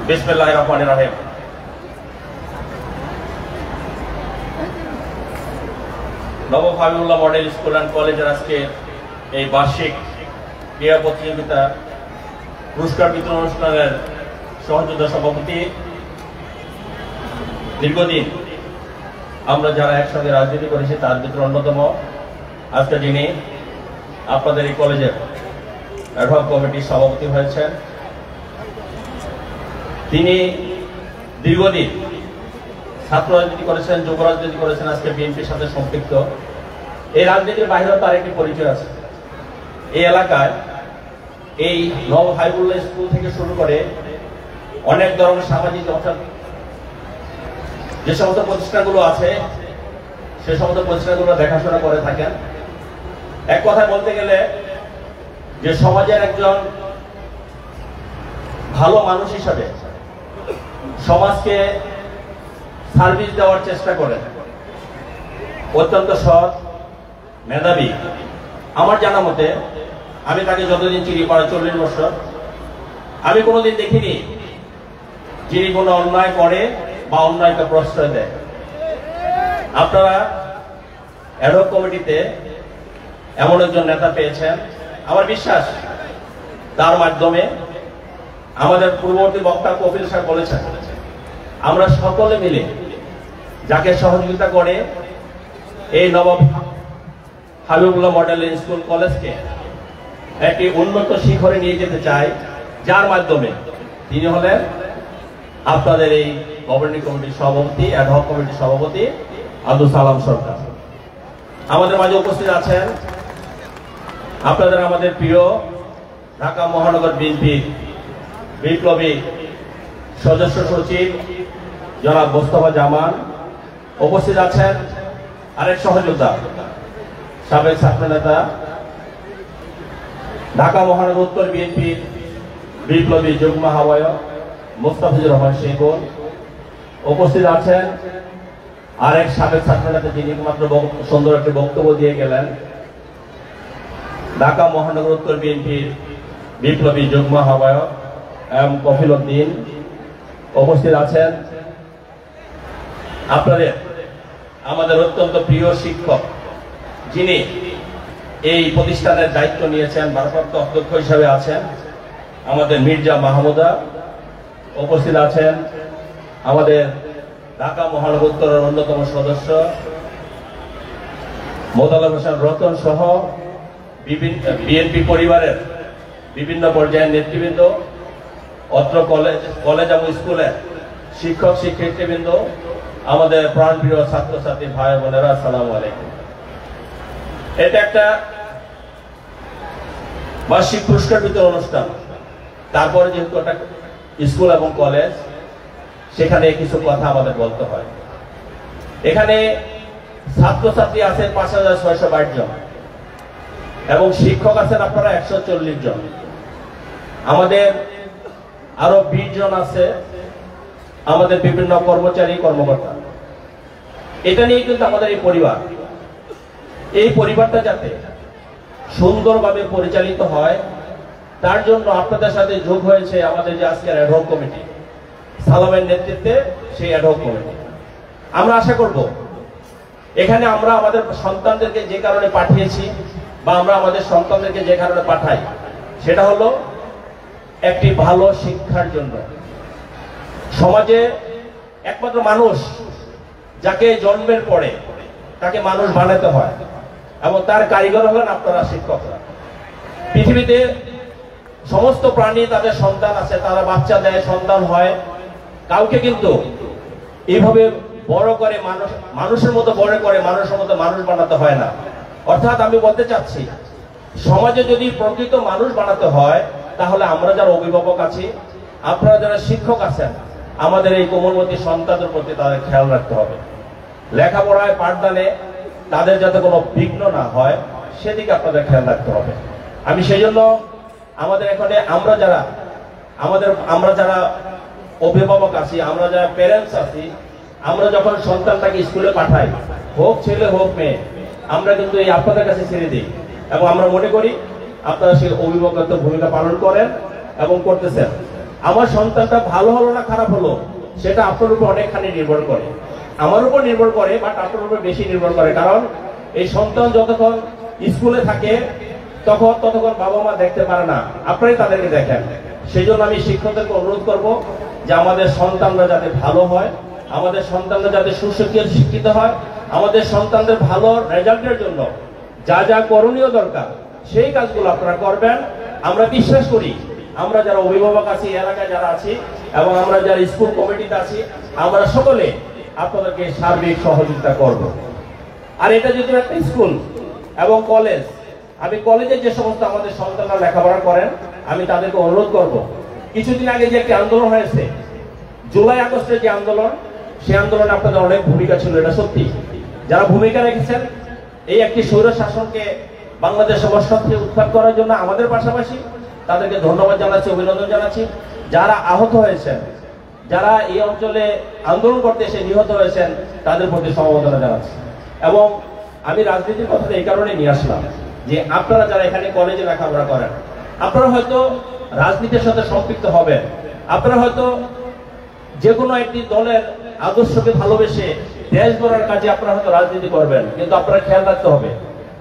বিসমিল্লাহির রহমানির রহিম। নবাব Habibullah model school and কলেজের আজকে এই বার্ষিক ক্রীড়া প্রতিযোগিতা পুরস্কার বিতরণ অনুষ্ঠানের সহযোদ্ধা সভাপতি। দীর্ঘদিন আমরা যারা একসঙ্গে রাজনীতি করেছি তার ভিতরে অন্যতম আজকে যিনি আপনাদের এই কলেজের অ্যাডহক কমিটির সভাপতি হয়েছেন, তিনি দীর্ঘদিন ছাত্র রাজনীতি করেছেন, যুব রাজনীতি করেছেন, আজকে বিএনপির সাথে সম্পৃক্ত। এই রাজনীতির বাইরেও তার একটি পরিচয় আছে। এই এলাকায় এই নবাব হাবিবুল্লাহ স্কুল থেকে শুরু করে অনেক ধরনের সামাজিক অর্থাৎ যে সমস্ত প্রতিষ্ঠানগুলো আছে সে সমস্ত প্রতিষ্ঠানগুলো দেখাশোনা করে থাকেন। এক কথায় বলতে গেলে যে সমাজের একজন ভালো মানুষ হিসাবে সমাজকে সার্ভিস দেওয়ার চেষ্টা করেন, অত্যন্ত সৎ, মেধাবী। আমার জানা মতে আমি তাকে যতদিন চিনি, প্রায় 40 বছর, আমি কোনোদিন দেখিনি যিনি কোনো অন্যায় করে বা অন্যায়কে প্রশ্রয় দেয়। আপনারা অ্যাডহক কমিটিতে এমন একজন নেতা পেয়েছেন, আমার বিশ্বাস তার মাধ্যমে আমাদের পূর্ববর্তী বক্তা কপিল সাহেব বলেছেন, আমরা সকলে মিলে যাকে সহযোগিতা করে এই নবাব হাবিবুল্লাহ মডেল স্কুল কলেজকে একটি উন্নত শিখরে নিয়ে যেতে চাই, যার মাধ্যমে তিনি হলেন আপনাদের এই গভর্নিং কমিটির সভাপতি, অ্যাডহক কমিটির সভাপতি আব্দুল সালাম সরকার। আমাদের মাঝে উপস্থিত আছেন আপনাদের আমাদের প্রিয় ঢাকা মহানগর বিএনপির বিপ্লবী সদস্য সচিব জনাব মোস্তফা জামান। উপস্থিত আছেন আরেক সহযোদ্ধা, সাবেক ছাত্র নেতা, ঢাকা মহানগর উত্তর বিএনপির বিপ্লবী যুগ্ম আহ্বায়ক মোস্তাফিজুর রহমান শিকল। উপস্থিত আছেন আরেক সাবেক ছাত্র নেতা, যিনি মাত্র সুন্দর একটি বক্তব্য দিয়ে গেলেন, ঢাকা মহানগর উত্তর বিএনপির বিপ্লবী যুগ্ম আহ্বায়ক এম কফিল উদ্দিন। উপস্থিত আছেন আপনাদের আমাদের অত্যন্ত প্রিয় শিক্ষক, যিনি এই প্রতিষ্ঠানের দায়িত্ব নিয়েছেন, ভারপ্রাপ্ত অধ্যক্ষ হিসাবে আছেন আমাদের মির্জা মাহমুদা। উপস্থিত আছেন আমাদের ঢাকা মহানগর উত্তরের অন্যতম সদস্য মোতালেব হোসেন রতন সহ বিএনপি পরিবারের বিভিন্ন পর্যায়ের নেতৃবৃন্দ, অত্র কলেজ এবং স্কুলের শিক্ষক শিক্ষার্থীবৃন্দ, আমাদের প্রাণপ্রিয় ছাত্রছাত্রী ভাই বোনেরা, আসসালামু আলাইকুম। এটা একটা বার্ষিক পুরস্কার বিতরণ অনুষ্ঠান। তারপরে যেহেতু একটা স্কুল এবং কলেজ, সেখানে কিছু কথা আমাদের বলতে হয়। এখানে ছাত্রছাত্রী আছেন 5662 জন এবং শিক্ষক আছেন আপনারা 140 জন। আমাদের আরো 20 জন আছে আমাদের বিভিন্ন কর্মচারী কর্মকর্তা। এটা নিয়ে কিন্তু আমাদের এই পরিবার, এই পরিবারটা যাতে সুন্দরভাবে পরিচালিত হয় তার জন্য আপনাদের সাথে যোগ হয়েছে আমাদের যে আজকের অ্যাডহক কমিটি, সালামের নেতৃত্বে সেই অ্যাডহক কমিটি। আমরা আশা করব এখানে আমরা আমাদের সন্তানদেরকে যে কারণে পাঠিয়েছি বা আমরা আমাদের সন্তানদেরকে যে কারণে পাঠাই, সেটা হলো একটি ভালো শিক্ষার জন্য। সমাজে একমাত্র মানুষ যাকে জন্মের পরে তাকে মানুষ বানাতে হয় এবং তার কারিগর হলেন আপনারা শিক্ষকরা। পৃথিবীতে সমস্ত প্রাণী তাদের সন্তান আছে, তারা বাচ্চা দেয়, সন্তান হয়। কাউকে কিন্তু এইভাবে বড় করে মানুষের মতো বড় করে মানুষের মতো মানুষ বানাতে হয় না। অর্থাৎ আমি বলতে চাচ্ছি, সমাজে যদি প্রকৃত মানুষ বানাতে হয় তাহলে আমরা যারা অভিভাবক আছি, আপনারা যারা শিক্ষক আছেন, আমাদের এই কোমলমতি সন্তানদের প্রতি তাদের খেয়াল রাখতে হবে। লেখাপড়ায় পাঠদানে তাদের যাতে কোনো বিঘ্ন না হয় সেদিকে আপনাদের খেয়াল রাখতে হবে। আমি সেই জন্য আমাদের এখানে আমরা যারা অভিভাবক আছি, আমরা যারা প্যারেন্টস আছি, আমরা যখন সন্তানটাকে স্কুলে পাঠাই, হোক ছেলে হোক মেয়ে, আমরা কিন্তু এই আপনাদের কাছে ছেড়ে দিই এবং আমরা মনে করি আপনারা সেই অভিভাবকত্ব ভূমিকা পালন করেন এবং করতেছেন। আমার সন্তানটা ভালো হলো না খারাপ হলো সেটা আপনার উপর অনেকখানি নির্ভর করে, আমার উপর নির্ভর করে, বাট আপনার উপর বেশি নির্ভর করে। কারণ এই সন্তান যতক্ষণ স্কুলে থাকে ততক্ষণ বাবা মা দেখতে পারে না, আপনারাই তাদেরকে দেখেন। সেই জন্য আমি শিক্ষকদেরকে অনুরোধ করব যে আমাদের সন্তানরা যাতে ভালো হয়, আমাদের সন্তানরা যাতে সুশিক্ষিত হয়, আমাদের সন্তানদের ভালো রেজাল্টের জন্য যা যা করণীয় দরকার সেই কাজগুলো আপনারা করবেন। আমরা বিশ্বাস করি, আমরা যারা অভিভাবক আছি, এলাকায় যারা আছি এবং আমরা যারা স্কুল কমিটিতে আছি, আমরা সকলে আপনাদেরকে সার্বিক সহযোগিতা করব। আর এটা যদি একটা স্কুল এবং কলেজ, আমি কলেজে যে সমস্ত আমাদের সন্তানরা লেখাপড়া করেন আমি তাদেরকে অনুরোধ করব, কিছুদিন আগে যে একটি আন্দোলন হয়েছে, জুলাই আগস্টের যে আন্দোলন, সেই আন্দোলনে আপনাদের অনেক ভূমিকা ছিল, এটা সত্যি। যারা ভূমিকা রেখেছেন এই একটি স্বৈর শাসনকে বাংলাদেশে বর্ষা থেকে উৎখাত করার জন্য আমাদের পাশাপাশি তাদেরকে ধন্যবাদ জানাচ্ছি, অভিনন্দন জানাচ্ছি। যারা আহত হয়েছেন, যারা এই অঞ্চলে আন্দোলন করতে এসে নিহত হয়েছেন, তাদের প্রতি সমবেদনা জানাচ্ছি। এবং আমি রাজনীতির কথাটা এই কারণে নিয়ে আসলাম যে আপনারা যারা এখানে কলেজে লেখাপড়া করেন, আপনারা হয়তো রাজনীতির সাথে সম্পৃক্ত হবেন, আপনারা হয়তো যে কোনো একটি দলের আদর্শকে ভালোবেসে দেশ গড়ার কাজে আপনারা হয়তো রাজনীতি করবেন, কিন্তু আপনারা খেয়াল রাখতে হবে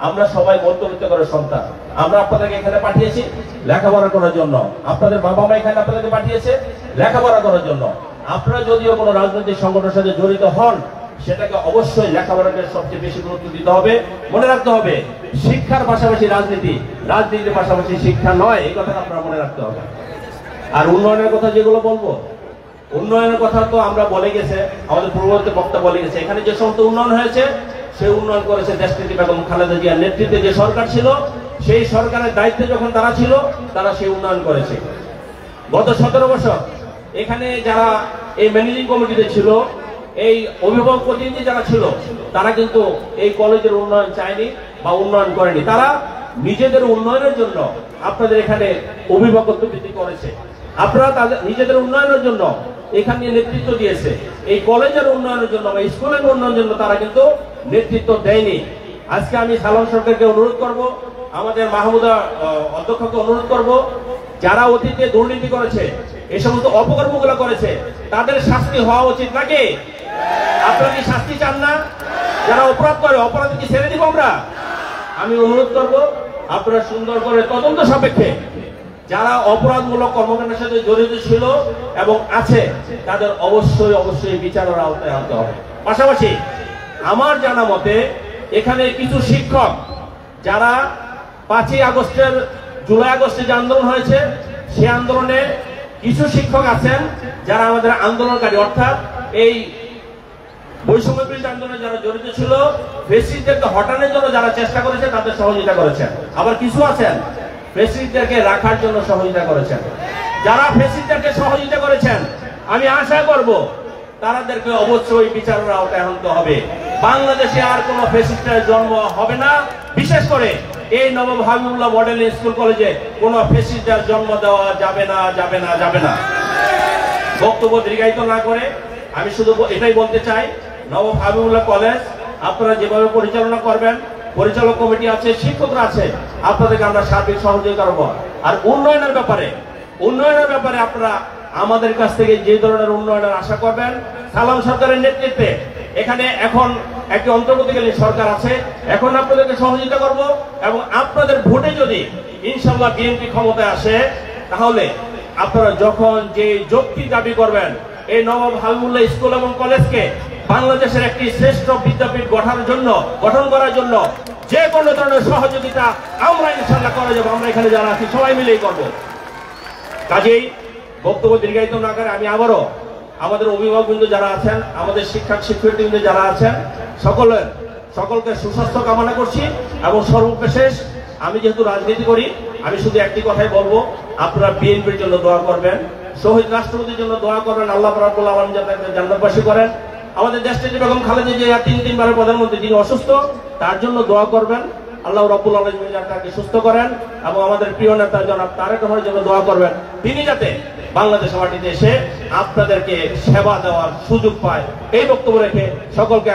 আমরা সবাই মধ্যবিত্ত করে সন্তান। আমরা আপনাদেরকে এখানে পাঠিয়েছি লেখাপড়া করার জন্য, আপনাদের বাবা মা এখানে আপনাদেরকে পাঠিয়েছে লেখাপড়া করার জন্য। আপনারা যদিও কোনো রাজনৈতিক সংগঠনের সাথে জড়িত হন, সেটাকে অবশ্যই লেখাপড়াকে সবচেয়ে বেশি গুরুত্ব দিতে হবে। মনে রাখতে হবে শিক্ষার পাশাপাশি রাজনীতি, রাজনীতির পাশাপাশি শিক্ষা নয়, এই কথাটা আপনারা মনে রাখতে হবে। আর উন্নয়নের কথা যেগুলো বলবো, উন্নয়নের কথা তো আমরা বলে গেছে, আমাদের পূর্ববর্তী বক্তা বলে গেছে, এখানে যে সমস্ত উন্নয়ন হয়েছে সেই উন্নয়ন করেছে দেশনেত্রী বেগম খালেদা জিয়ার নেতৃত্বে যে সরকার ছিল, সেই সরকারের দায়িত্বে যখন তারা ছিল, তারা সেই উন্নয়ন করেছে। গত 17 বছর এখানে যারা এই ম্যানেজিং কমিটিতে ছিল, এই অভিভাবক প্রতিনিধি যারা ছিল, তারা কিন্তু এই কলেজের উন্নয়ন চায়নি বা উন্নয়ন করেনি। তারা নিজেদের উন্নয়নের জন্য আপনাদের এখানে অভিভাবকত্ব বৃদ্ধি করেছে, আপনারা তাদের নিজেদের উন্নয়নের জন্য এখানে নেতৃত্ব দিয়েছে। এই কলেজের উন্নয়নের জন্য বা স্কুলের উন্নয়নের জন্য তারা কিন্তু নেতৃত্ব দেয়নি। আজকে আমি সালাম সরকারকে অনুরোধ করব, আমাদের মাহমুদা অধ্যক্ষকে অনুরোধ করব, যারা অতীতে দুর্নীতি করেছে, এই সমস্ত অপকর্মগুলো করেছে, তাদের শাস্তি হওয়া উচিত নাকি? আপনারা কি শাস্তি চান না? যারা অপরাধ করে, অপরাধ কি ছেড়ে দিব আমরা? আমি অনুরোধ করব আপনারা সুন্দর করে তদন্ত সাপেক্ষে যারা অপরাধমূলক কর্মকাণ্ডের সাথে জড়িত ছিল এবং আছে, তাদের অবশ্যই অবশ্যই বিচারের আওতায় আনতে হবে। পাশাপাশি আমার জানা মতে এখানে কিছু শিক্ষক যারা 5ই আগস্টের, জুলাই আগস্টে যে আন্দোলন হয়েছে, সেই আন্দোলনে কিছু শিক্ষক আছেন যারা আমাদের আন্দোলনকারী, অর্থাৎ এই বৈষম্য বিরোধী আন্দোলনে যারা জড়িত ছিল, ফ্যাসিস্টদেরকে হটানোর জন্য যারা চেষ্টা করেছে তাদের সহযোগিতা করেছেন। আবার কিছু আছেন ফ্যাসিস্টদেরকে রাখার জন্য সহযোগিতা করেছেন। যারা ফ্যাসিস্টদেরকে সহযোগিতা করেছেন, আমি আশা করব তাদেরকে অবশ্যই বিচারের আওতায় আনতে হবে। বাংলাদেশে আর কোন ফ্যাসিস্টের জন্ম হবে না। বিশেষ করে এই নবাব হাবিবুল্লাহ মডেল স্কুল কলেজে কোন ফ্যাসিস্টের জন্ম দেওয়া যাবে না, যাবে না, যাবে না। বক্তব্য দীর্ঘায়িত না করে আমি শুধু এটাই বলতে চাই, নবাব হাবিবুল্লাহ কলেজ আপনারা যেভাবে পরিচালনা করবেন, পরিচালক কমিটি আছে, শিক্ষকরা আছে, আপনাদেরকে আমরা সার্বিক সহযোগিতা করব। আর উন্নয়নের ব্যাপারে আপনারা আমাদের কাছ থেকে যে ধরনের উন্নয়নের আশা করবেন, সালাম সরকারের নেতৃত্বে এখানে এখন একটি অন্তর্বর্তীকালীন সরকার আছে, এখন আপনাদেরকে সহযোগিতা করব। এবং আপনাদের ভোটে যদি ইনশাআল্লাহ বিএনপি ক্ষমতায় আসে, তাহলে আপনারা যখন যে যৌক্তিক দাবি করবেন এই নবাব হাবিবুল্লাহ স্কুল এবং কলেজকে বাংলাদেশের একটি শ্রেষ্ঠ বিদ্যাপীঠ গঠন করার জন্য যে কোনো ধরনের সহযোগিতা আমরা ইনশাআল্লাহ করে যাব। আমরা এখানে যারা আছি সবাই মিলেই করব। কাজেই বক্তব্য দীর্ঘায়িত না করে আমি আবারও আমাদের অভিভাবকবৃন্দ যারা আছেন, আমাদের শিক্ষার্থীবৃন্দ যারা আছেন, সকলকে সুস্বাস্থ্য কামনা করছি। এবং সর্বশেষ আমি যেহেতু রাজনীতি করি, আমি শুধু একটি কথাই বলবো, আপনারা বিএনপির জন্য দোয়া করবেন, শহীদ রাষ্ট্রপতির জন্য দোয়া করবেন, আল্লাহ রাব্বুল আলামিন যাতে জান্নাতবাসী করেন। আমাদের দেশনেত্রী বেগম খালেদা জিয়া 3 বারের প্রধানমন্ত্রী, যিনি অসুস্থ, তার জন্য দোয়া করবেন, আল্লাহ রাব্বুল আলামিন তাকে সুস্থ করেন। এবং আমাদের প্রিয় নেতা জনাব তারেক রহমানের জন্য দোয়া করবেন, তিনি যাতে বাংলাদেশ মাটিতে এসে আপনাদেরকে সেবা দেওয়ার সুযোগ পায়। এই বক্তব্য রেখে সকলকে